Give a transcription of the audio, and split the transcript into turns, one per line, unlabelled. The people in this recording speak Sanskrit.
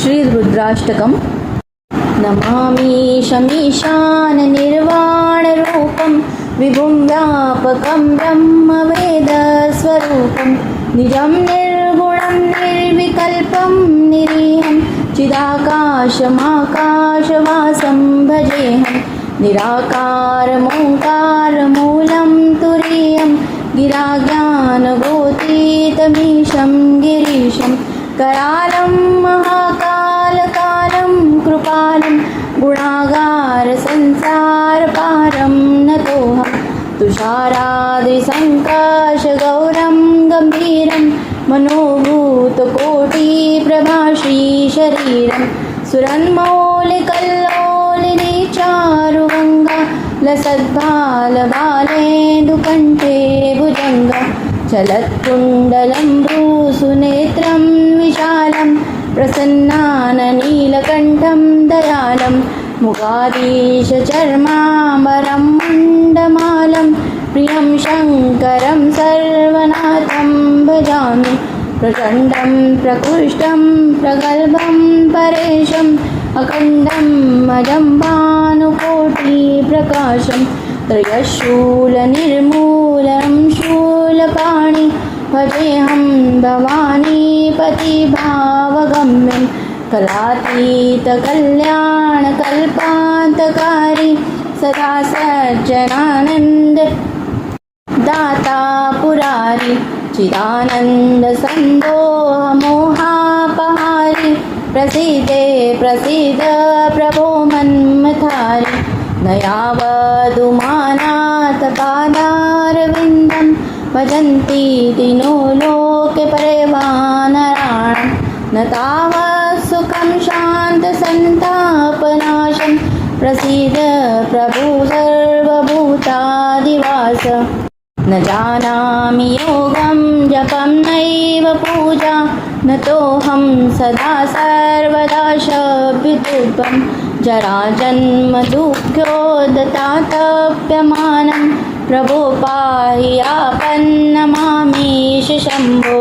श्रीरुद्राष्टकम्। नमामीशमीशाननिर्वाणरूपं विभुं व्यापकं ब्रह्मवेदस्वरूपं निजं निर्गुणं निर्विकल्पं निरीहं चिदाकाशमाकाशवासं भजेऽहं निराकारमोङ्कारमूलं तुरीयं गिराज्ञानगोतीतमीशं गिरीशं करालं महाकालकालं कृपालं गुणागारसंसारपारं नतोऽहं तुषाराद्रिसङ्काशगौरं गम्भीरं मनोभूतकोटिप्रभाश्रीशरीरं सुरन्मौलिकल्लोलिनीचारुगङ्गा लसद्बालबालेन्दुकण्ठे भुजङ्गा चलत्कुण्डलं भ्रूसुनेत्रं विशालं प्रसन्नाननीलकण्ठं दयालं मुगाधीशचर्माम्बरं मुण्डमालं प्रियं शङ्करं सर्वनाथं भजामि प्रचण्डं प्रकृष्टं प्रगल्भं परेशम् अखण्डं अजं भानुकोटिप्रकाशं त्रयशूलनिर्मूलं शूलपाणि भजेऽहं भवानीपतिभावगम्यं कलातीतकल्याणकल्पान्तकारी सदा सज्जनानन्द दाता पुरारी चिदानन्दसन्दोहमोहापहारी प्रसीदे प्रसीद प्रभो मन्मथारि न यावदुमानाथपादारविन्दं भजन्ति दिनो लोके परिवानराणां न तावत् सुखं शान्तसन्तापनाशं प्रसीद प्रभु सर्वभूतादिवास न जानामि योगं जपं नैव पूजा नतोऽहं सदा सर्वदा शब्दुपं जराजन्मदुःखोदतातप्यमानं प्रभो पाहि आपन्नमामीश शम्भो।